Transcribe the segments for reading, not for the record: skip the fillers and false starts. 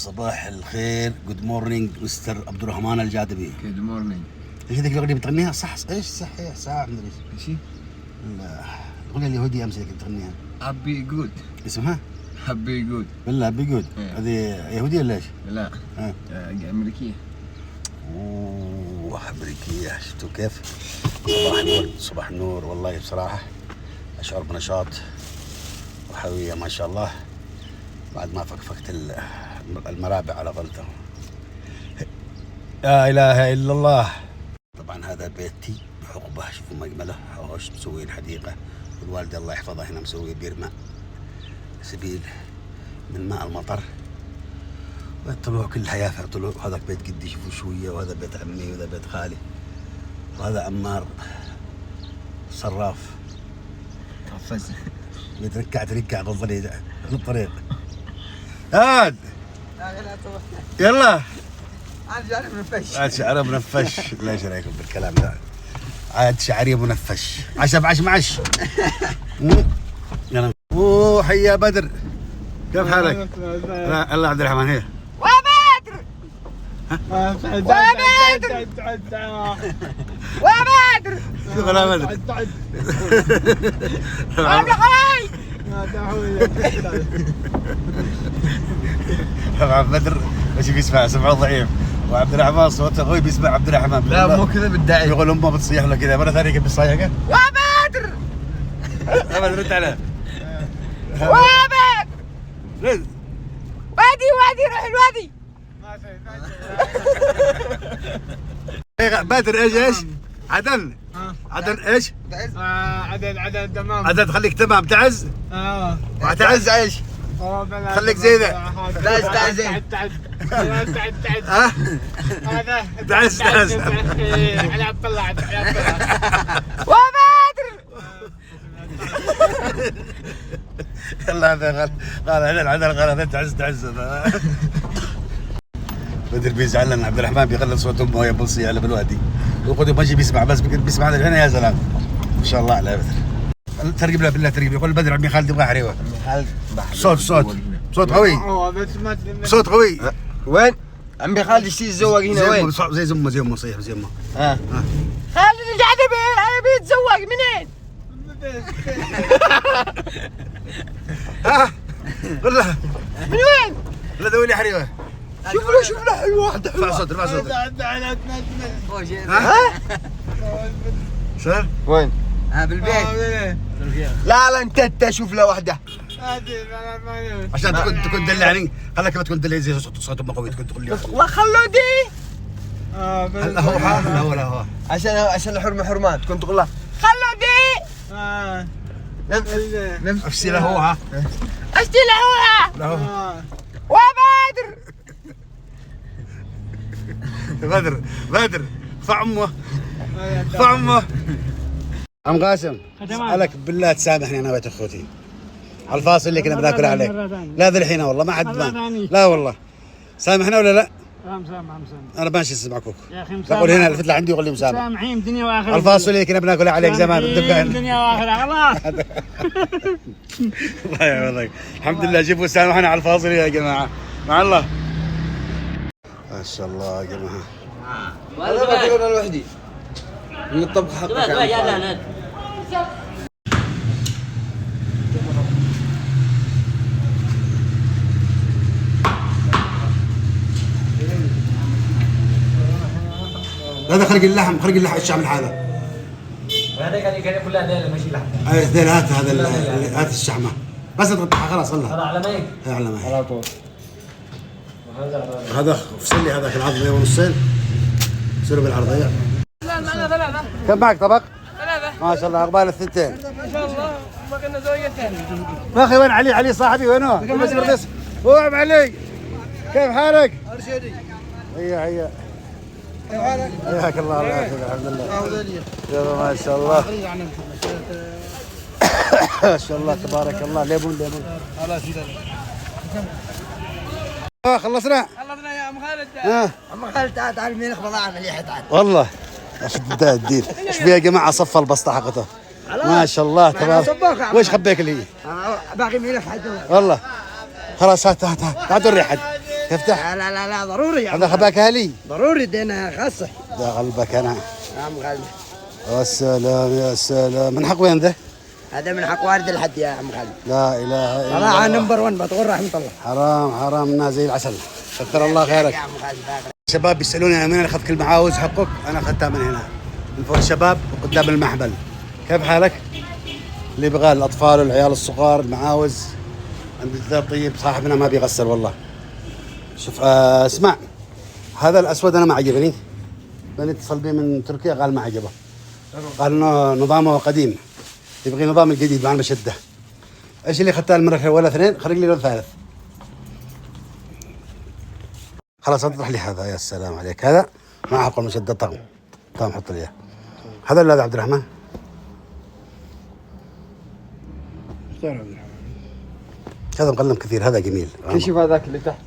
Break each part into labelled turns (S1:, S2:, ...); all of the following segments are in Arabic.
S1: صباح الخير. جود مورنينج مستر عبد الرحمن الجادبي.
S2: جود مورنينج.
S1: ايش هذيك الاغنيه بتغنيها؟ صح ايش صحيح ساعه مدري ايش.
S2: ايش؟
S1: الاغنيه اليهوديه امس اللي كنت تغنيها
S2: هابي جود.
S1: اسمها؟
S2: هابي جود.
S1: بالله هابي جود. هذه يهوديه ولا ايش؟
S2: لا امريكيه.
S1: اوه امريكيه. شفتوا كيف؟ صباح الورد صباح النور. والله بصراحه اشعر بنشاط وحيويه ما شاء الله بعد ما فكفكت المرابع على غلطه. لا اله الا الله. طبعا هذا بيتي عقبه. شوفوا مجمله حوش مسوين حديقه، والوالده الله يحفظها هنا مسوي بير ماء سبيل من ماء المطر، والطلوع كل حياه طلوع. هذاك بيت جدي شوفوا شويه، وهذا بيت عمي، وهذا بيت خالي، وهذا عمار صراف
S2: تحفز
S1: تركع بالطريق الطريق. هاد يلا
S2: عاد شعري منفش.
S1: عاد شعري منفش. ليش رايكم بالكلام ده؟ عاد شعري منفش. عشا بعش معش. يلا. اوه حيا بدر، كيف حالك؟ الله عبد الرحمن. هي
S3: وبدر وبدر
S1: شوف انا بدر. طبعا بدر ايش بيسمع؟ سمعه ضعيف، وعبد الرحمن صوته قوي بيسمع عبد الرحمن.
S2: لا مو كذا بالداعي.
S1: يقول امه بتصيح له كذا مره ثانيه كيف بتصيحه؟
S3: وبدر
S1: ابد رد عليه.
S3: وبدر
S1: رد.
S3: وادي روح الوادي.
S1: بدر ايش؟ عدن. عدن ايش؟
S2: عدد تمام.
S1: عدن خليك تمام. تعز. وتعز ايش؟ خليك زي ذا.
S2: تعز زين.
S3: تعز
S1: هذا تعز
S3: على عبد الله وبدر.
S1: يلا هذا قال هذا تعز. بدر بيزعل لنا عبد الرحمن بيغلط صوت امه وهي بلصي على بالوادي، وقد ماشي بيسمع بس بيسمع هذا هنا. يا سلام ما شاء الله على بدر. ترقب له بالله ترقب. يقول بدر عمي خالد يبغى حريوه. صوت قوي. صوت قوي.
S2: وين؟ عمي خالد يشتي يتزوج هنا. وين؟
S1: زي امه صحيح زي امه.
S3: خالد الجعدبي بيتزوج منين؟
S1: قل له
S3: من وين؟
S1: لا ذوي لي حريوه.
S3: شوف له حلوه واحده.
S1: ارفع صوت شو؟
S2: وين؟ بالبيت. لا انت شوف له واحده
S1: عشان تكون دلعني. خليك ما تكون دلعني زي صوت امه قوي. تكون تقول لي
S3: وخلوا دي.
S1: هلا هو
S2: عشان الحرمه حرمان. تكون تقول له
S3: خلوا دي.
S1: افسي له هو.
S3: اشتي له
S1: لا بدر فع امه. عم قاسم اسالك بالله تسامحني انا وبيت اخوتي على الفاصل اللي كنا بناكل عليك. لا ذا الحين والله ما حد لا والله سامحنا ولا لا؟
S3: مسامح.
S1: انا ماشي اسمعكم
S3: يا اخي
S1: تقول هنا الفتله عندي ويقول لي مسامح.
S3: مسامحين دنيا واخره.
S1: الفاصل اللي كنا بناكل عليك زمان بالدكان.
S3: دنيا واخره خلاص.
S1: الله يحفظك. الحمد لله. شوفوا سامحنا على الفاصل يا جماعه. مع الله. ما شاء الله يا جماعه.
S2: انا بقول انا لوحدي من الطبخ حقك.
S1: هذا خلق اللحم الشامل هذا.
S4: هذا كان كلها ذيل ماشي لحم.
S1: اي ذيل. هات الشحمه بس تقطعها خلاص. الله
S4: هذا على ماي.
S1: على ماي.
S4: على طول.
S1: هذا افصل لي هذاك العظمه ونصين سلوا بالعرضيه.
S3: ثلاثة.
S1: كم معك طبق؟
S3: 3
S1: ما شاء الله عقبال الثنتين.
S3: ما شاء الله. باقي لنا زوجتين.
S1: ما اخي وين علي صاحبي وينه؟ بس هو علي. كيف حالك؟
S2: ارشدي.
S1: هيا
S2: كيف حالك؟
S1: حياك الله يعافيك. الحمد لله. يلا ما شاء الله. ما شاء الله تبارك الله. ليمون خلصنا
S3: يا عم خالد.
S2: عم خالد تعال مين اخبار عمليه تعال.
S1: والله بدأ الدين. ايش فيها يا جماعه؟ صف البسطه حقته ما شاء الله تبارك. وش خبيك اللي هي؟
S2: باقي مين حد
S1: والله خلاص. هات تعال وري حد. تفتح؟
S2: لا لا لا ضروري يا
S1: هذا خباك اهلي.
S2: ضروري دينا خاصة.
S1: ده قلبك انا.
S2: يا عم خالد.
S1: يا سلام يا سلام. من حق وين ذا؟
S2: هذا من حق وارد الحد يا عم خالد.
S1: لا اله الا
S2: صراحة
S1: الله.
S2: نمبر 1 بتقول رحمة الله.
S1: حرام حرام الناس زي العسل. كثر الله خيرك.
S2: يا عم خالد.
S1: الشباب بيسالوني انا من انا اخذت كل معاوز حقك؟ انا اخذتها من هنا من فوق الشباب وقدام المحبل. كيف حالك؟ اللي يبغى الاطفال والعيال الصغار المعاوز عند الذات طيب صاحبنا ما بيغسل والله. شوف اسمع، هذا الاسود انا ما عجبني. بني اتصل بي من تركيا قال ما عجبه، قال انه نظامه قديم يبغي نظام الجديد مع المشده. ايش اللي اخذتها المره ولا اثنين؟ خرج لي لون ثالث. خلاص اطرح لي هذا. يا سلام عليك. هذا مع حق المشده طقم حط لي اياه. هذا ولا هذا عبد الرحمن؟
S2: اختار عبد الرحمن.
S1: هذا مقلم كثير. هذا جميل.
S2: شوف هذاك اللي تحت.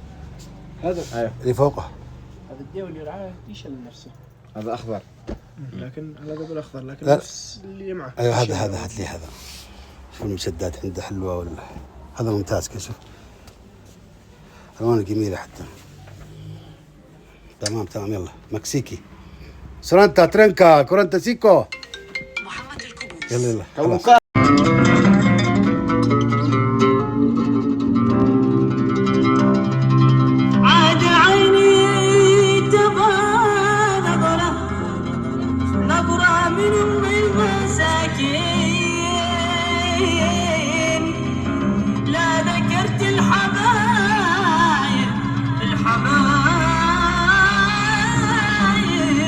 S2: هذا
S1: اللي فوقه
S3: هذا الديول يرعاه يشيل نفسه.
S2: هذا اخضر.
S3: لكن هذا قبل اخضر لكن
S1: لا.
S3: نفس اللي معه.
S1: ايوه هذا هات لي هذا. شوف المشدات عنده حلوه ولا هذا ممتاز. كيف شوف الوانه جميله حتى. تمام يلا مكسيكي. سرانتا ترنكا كورانتا سيكو.
S5: محمد الكبوس.
S1: يلا خلاص.
S5: عاد عيني تبغى نظرة من أم المساكين. لا ذكرت الحبايب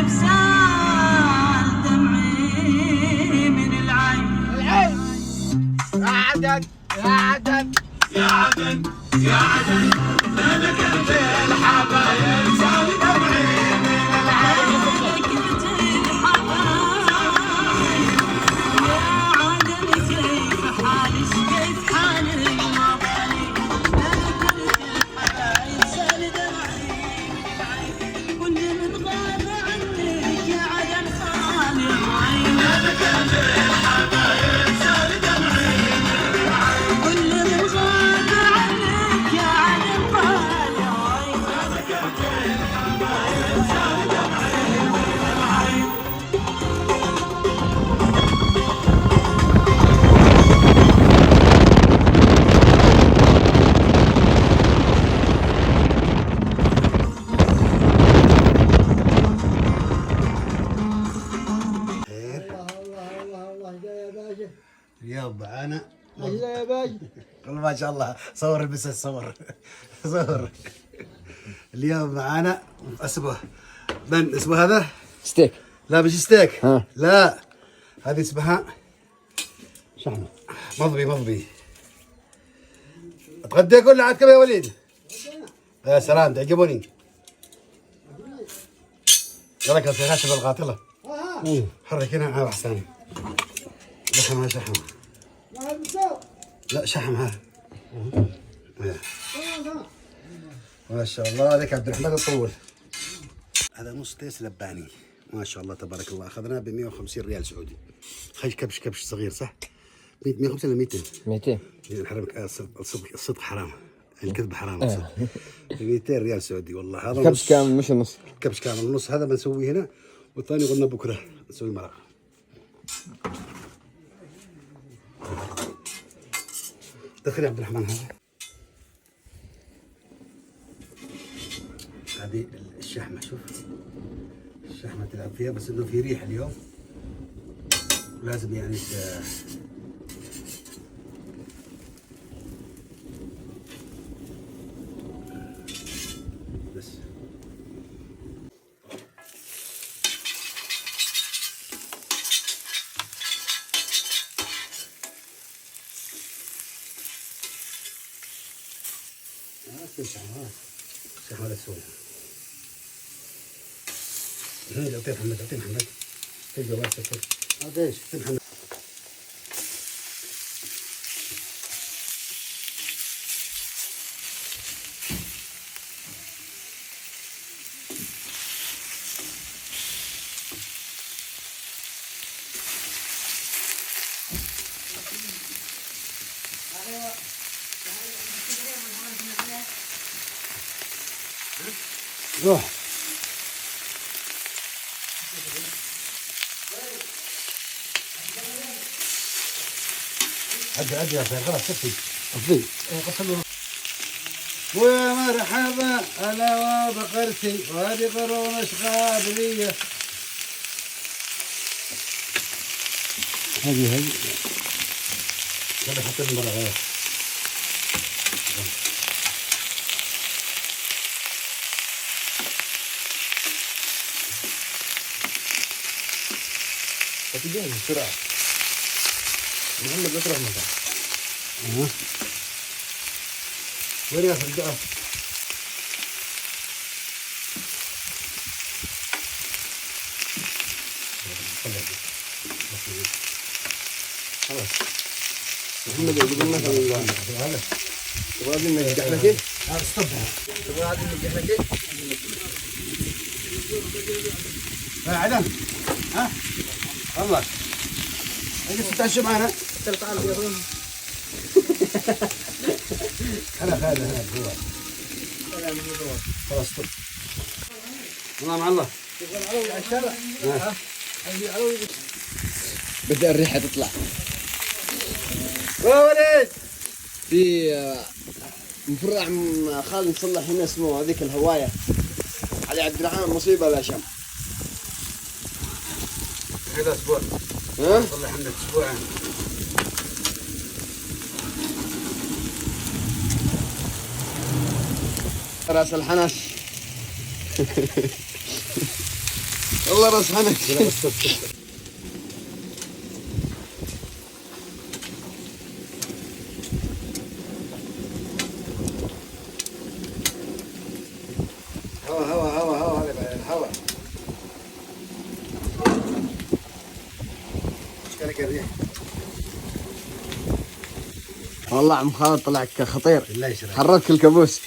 S5: سال دمعي من العين.
S2: يا عدن يا عدن
S5: يا عدن يا عدن لا ذكرت الحبايب سال دمعي من العين. ذكرت الحبايب يا عدن كيف حالك كيف حالك ما بالي. لا ذكرت الحبايب سال دمعي من العين. كل من غاب عنك يا عدن خالي العين. لا ذكرت الحبايب سال دمعي من العين. كل من غاب عنك يا عدن خالي العين. لا ذكرت الحبايب سال دمعي من العين.
S1: اليوم معانا
S2: يا باشا.
S1: قل ما شاء الله. صور البس صور. صور. اليوم معانا اسمه اسمه هذا
S2: ستيك.
S1: لا مش ستيك.
S2: ها.
S1: لا هذه اسمها
S2: شحمة.
S1: مضبي. اتغدى كل عاد كم يا وليد؟ يا سلام تعجبوني. يلا في خشب القاتلة. حرك هنا مع واحد ثاني. شحمها لا شحمها. ما شاء الله. هذاك عبد الرحمن الطول. هذا نص تيس لباني ما شاء الله تبارك الله. اخذناه ب 150 ريال سعودي. خش كبش صغير صح؟ 150 ولا 200؟
S2: 200.
S1: حرمك الصدق حرام. الكذب حرام. ب 200 ريال سعودي والله. هذا
S2: كبش كامل مش النص.
S1: كبش كامل. النص هذا بنسويه هنا والثاني قلنا بكره نسوي مرق. دخل يا عبد الرحمن. هذه الشحمة. شوف الشحمة تلعب فيها بس انه في ريح اليوم لازم يعني بس الشحمة لا تسوي. اعطيه محمد تلقى بس هذا ايش محمد. روح. عدي يا اخي خلاص كفي. كفي. ومرحبا هلا وبقرتي وهذه قرون قابلية. هذه هذا حطيت المرة غير.
S2: فتجهز بسرعة. محمد لا تروح مكان.
S1: وين يا اخي الدعاء؟
S2: خلاص. محمد يقول لنا هذا. تبغى هذه ننجح لك ايه؟
S1: استوب.
S2: تبغى هذه ننجح لك ايه؟
S1: عدم. ها؟ والله. اجي تتعشى معنا.
S3: تعال يا اخوان.
S1: هلا هو. خلاص طب. الله مع الله.
S2: بدأ الريحة تطلع.
S1: يا ولد.
S2: في مفرع عم خالد نصلح هنا اسمه هذيك الهواية. علي عبد الرحمن مصيبة لا شم.
S1: هذا اسبوع.
S2: ها؟
S1: صلح عندك اسبوعين.
S2: راس الحنش. والله راس حنش.
S1: هوا الهوا. اشكالك الريح.
S2: والله عم خالد طلعك خطير.
S1: بالله يسرك.
S2: حرك الكابوس.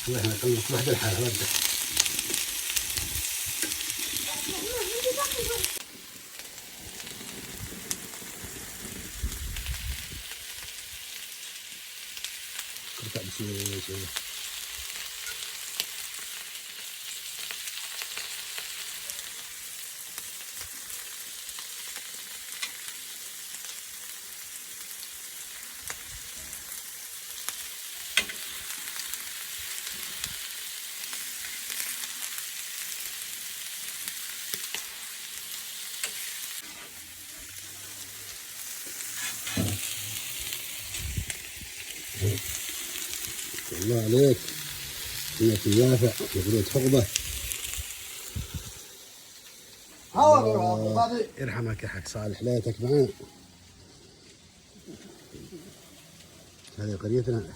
S1: الله احنا نقلب كل واحد الحال هذا. قطع بشوي. الله عليك انك يافع وقريت حقبه. يرحمك يا حق صالح ليتك معنا. هذه قريتنا.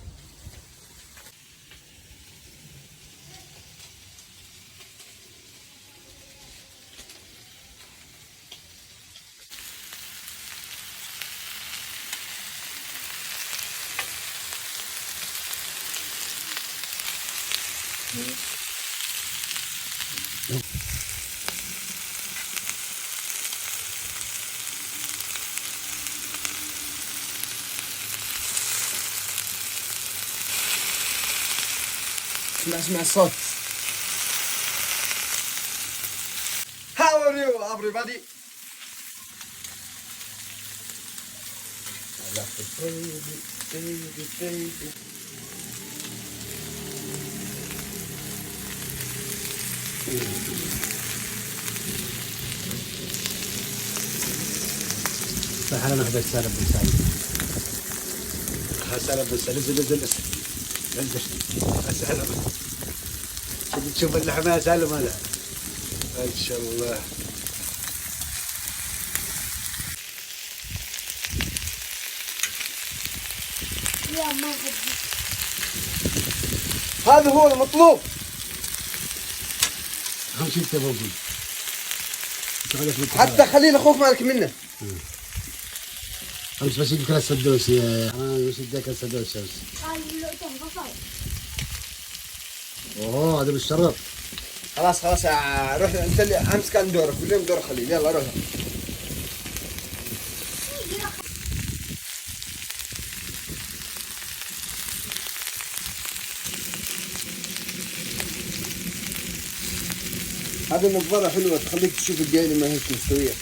S2: اسمع الصوت. How are you everybody?
S1: صح انا حبيت سالم بن سالم. سالم بن سالم سالم. تشوف اللحمة يا سالم هذا. ما شاء الله.
S2: هذا هو المطلوب.
S1: اهم شيء تبغى
S2: حتى خلينا خوف مالك منه.
S1: امس بس يجيك السدوس يا وش يديك السدوس امس. اوه هذا بالشرط.
S2: خلاص روح انت اللي امس كان دورك واليوم دور خليل. يلا روح. هذه النظارة حلوة تخليك تشوف الجايلة ما هيك مستوية.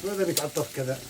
S1: ماذا بك عطف كذا؟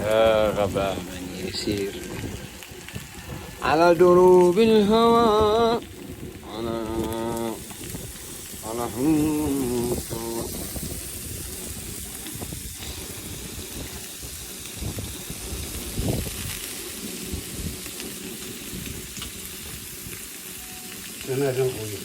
S2: يا غباء من يسير على دروب الهوى على حوض.
S1: أنا جنبي.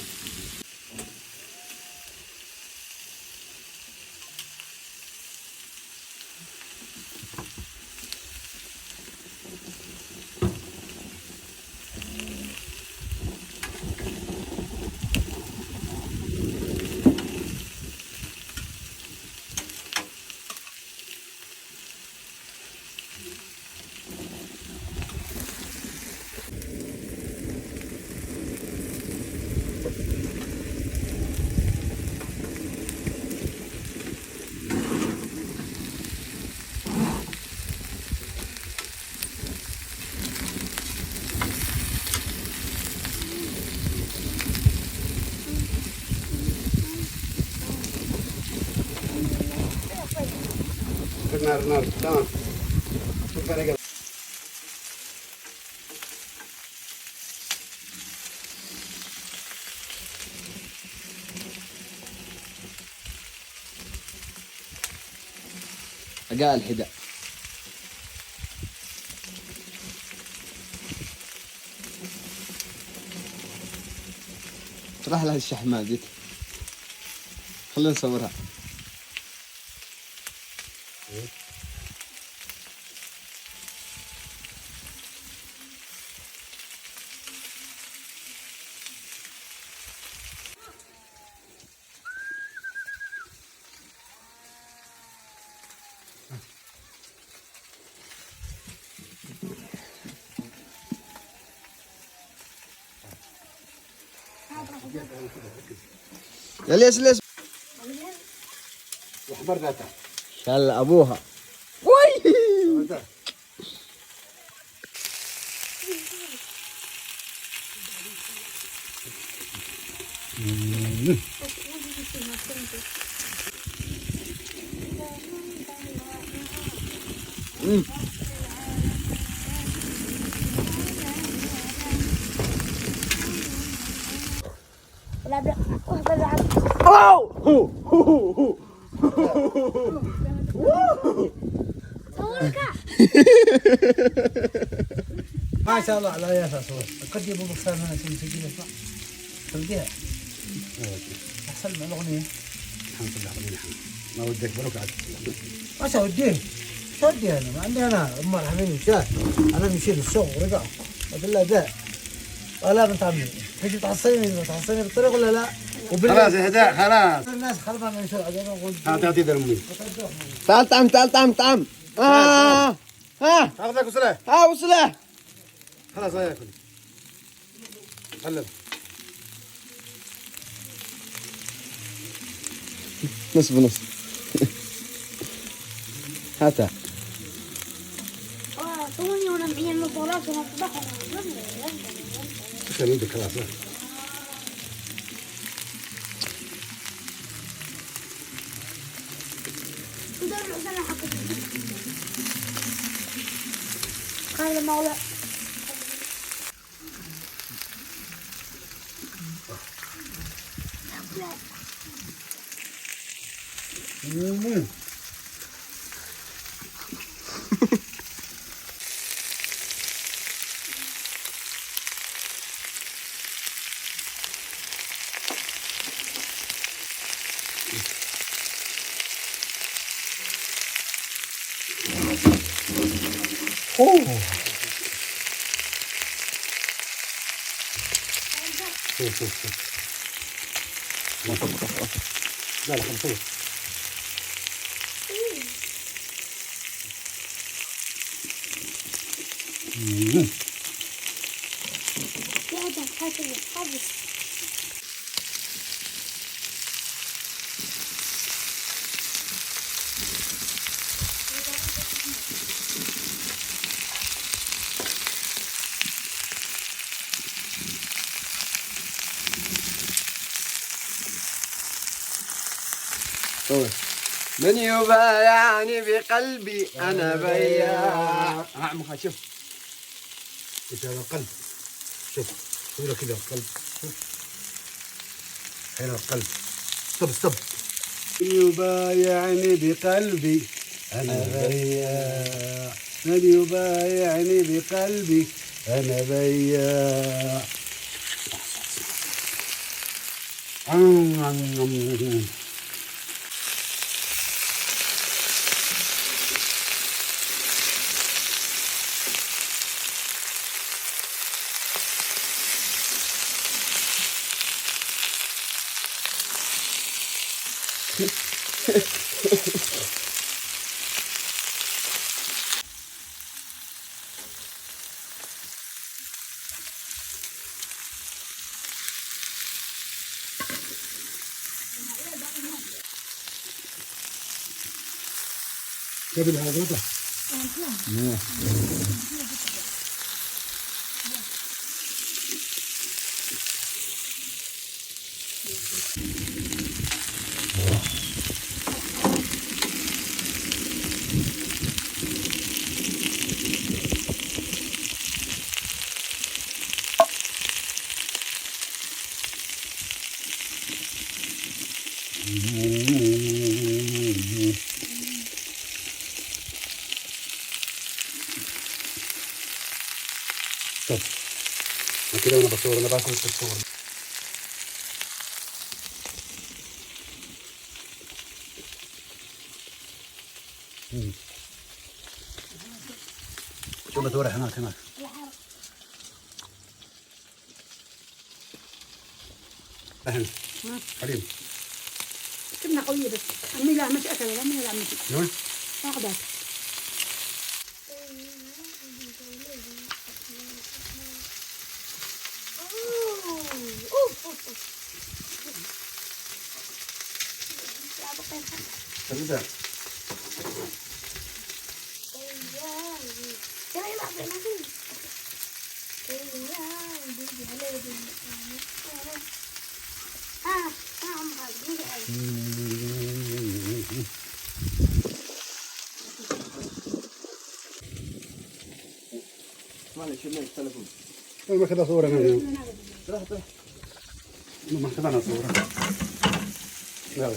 S1: نار تمام. شوف أنا قبل.
S2: أقال الحذاء. راح لها الشحمات ذيك. خلينا نصورها. يا ليش
S1: وحبر ذاته.
S2: شال ابوها. وي
S4: ما شاء الله على يا صور قد يبغى بخسر من سجل اسمع تلقيها احسن من الاغنيه
S1: الحمد لله ما ودك بروك عاد.
S4: ما وديه شو ودي انا ما عندي انا ام الحمين مشاه انا مشيت الشغل ورجع بالله ذا ولا بنت عمي تجي تعصيني بالطريق ولا لا؟
S1: خلاص اهداء خلاص.
S4: الناس خربانه من شو
S1: تعطي ذا المي.
S2: تعال طعم. ها
S1: اخذك وصله.
S2: وصله.
S1: خلاص هيا كل. قلب.
S2: نص بنص. هاتها.
S6: طوني وانا معي المطولات وما تضحك.
S1: خليك خلاص.
S6: هذا موضوع.
S1: لا لا خلصوه.
S6: لا ده حاجة خالص.
S2: من يبايعني بقلبي أنا بياع.
S1: عم شوف ايش هذا القلب. شوف سوي له كذا القلب. شوف هنا القلب. ستوب يبايعني بقلبي أنا بياع. من يبايعني بقلبي أنا بياع. قبل هذا كده انا بصور. انا باكل الصور. شو بدور هناك اهلا حليم.
S6: كنا قوية بس أمي لا مش أكل ولا أمي لا مش
S1: نعم
S6: ما أقدر.
S1: تبدا
S2: معلش شو التليفون.
S1: ما كذا صورة اليوم. ما كذا صورة. لا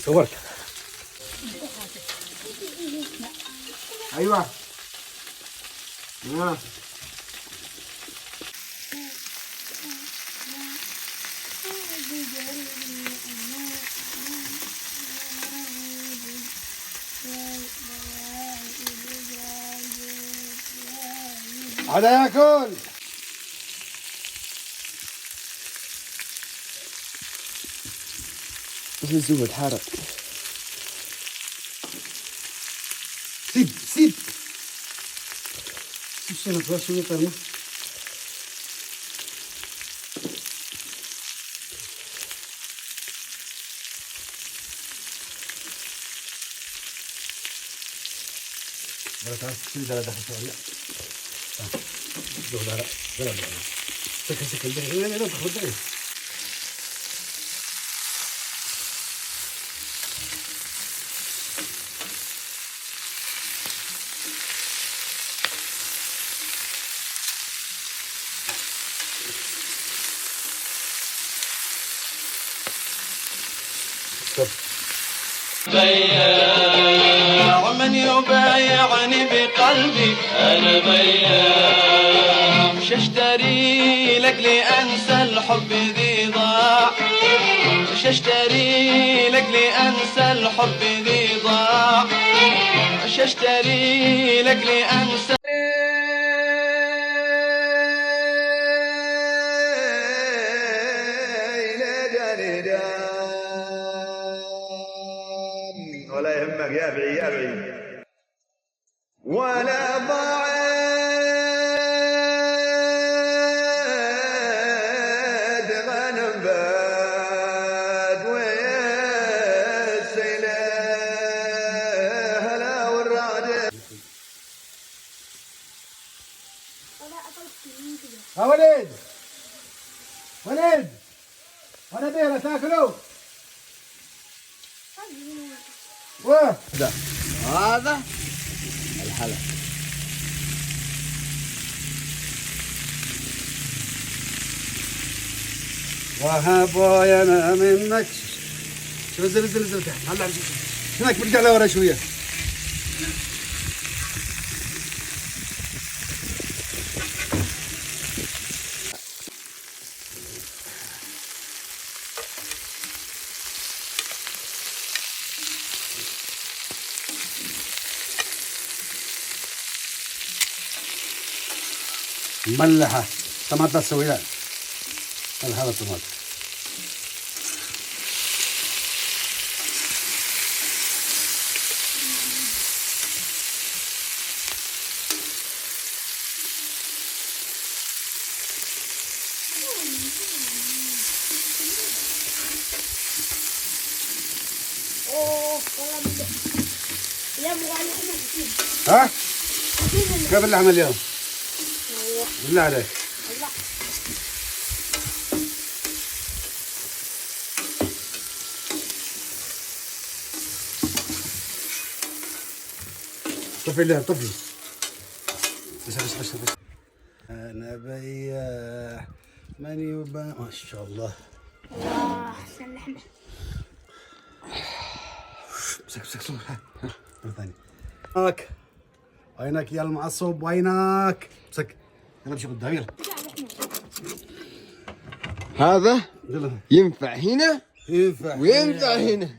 S1: صورت.
S2: أيوة.
S1: هذا ياكل.
S2: بس الزبد حارق.
S1: سيب سيب سيب شنو شو يطرنا. ولا تعرف شو ده داخل سوريا. لا سكر ده لا تاخذ ده.
S5: ومن يبايعني بقلبي أنا بياع، وش اشتري لك لأنسى الحب ذي ضاع، وش اشتري لك لأنسى الحب ذي ضاع، وش اشتري لك لأنسى
S7: ولا يهمك يا بعي يا بعي ولا ضاعت غنم باد ويسيله هلا والرعد.
S4: يا وليد وليد وانا بيرة تاكلوا واه
S2: هذا الحلا.
S1: وهبايا انا منك. شوف نزل نزل نزل تحت. هلا هناك برجع لورا شويه. مملحة طماطة تسوي لا هذا الطماطم. ها؟ كيف اللحمة اليوم؟ بالله عليك. طفي اللهب طفي. بس انا بياع من يباع ما شاء الله.
S6: احسن لحمه.
S1: مسك مرة ثانية. وينك؟ وينك يا المعصب وينك؟ مسك يلا امشي قدام يلا.
S2: هذا
S1: يلا
S2: ينفع هنا
S1: ينفع
S2: وينفع هنا.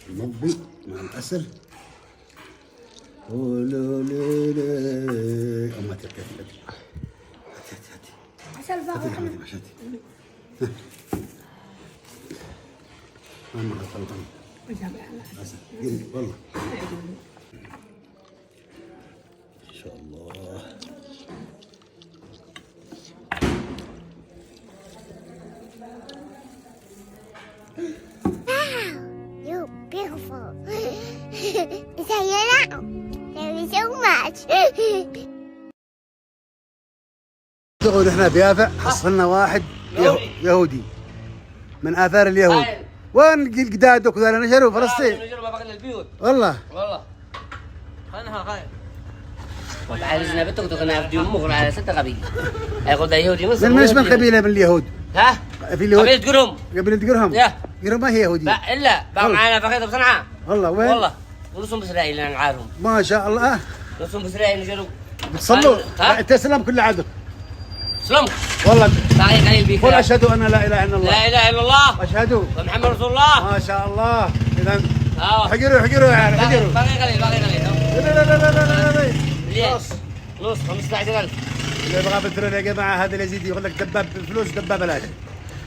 S1: نبي مع الأسل. قولوا لي أما تركي هاتي
S6: عسل بقى.
S1: هاتي أما غلطان أسل والله إن شاء الله.
S8: You're beautiful. Say it out. Thank you so much.
S1: تقول احنا بيافع حصلنا واحد يهودي من آثار اليهود. وين الجداد وكذا نشروا فلسطين؟
S9: نشروا باقي البيوت
S1: والله
S9: خلنا وتعال زنا بتك تكنا في يوم مغرى على 6 قبيله يقول ده يهودي مصر
S1: من اسم القبيلة من اليهود؟
S9: ها
S1: في اليهود
S9: قبيله قرهم
S1: قبيلة قرهم؟
S9: يا
S1: قرهم ما هي يهودية
S9: الا بقى معانا فقيده بصنعاء
S1: والله وين؟
S9: والله ونصهم باسرائيل انا عارهم
S1: ما شاء الله
S9: نصهم باسرائيل نشروا
S1: بتصلوا
S9: ها؟
S1: تسلم كل عدد
S9: سلام
S1: والله
S9: باقي قليل بيك
S1: قل أشهد أن لا إله إلا الله
S9: لا اله الا الله
S1: أشهد
S9: ومحمد رسول الله
S1: ما شاء الله. إذا
S9: اه
S1: حجروا يعني حجروا.
S9: باقي قليل
S1: لا لا لا لا لا لا
S9: ليه؟ نص 15000
S1: اللي يبغى بترول يا جماعة هذا اللي يزيد يقول لك دباب فلوس دباب لا.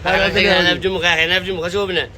S9: انا بجمك يا اخي انا بجمك اشوفنا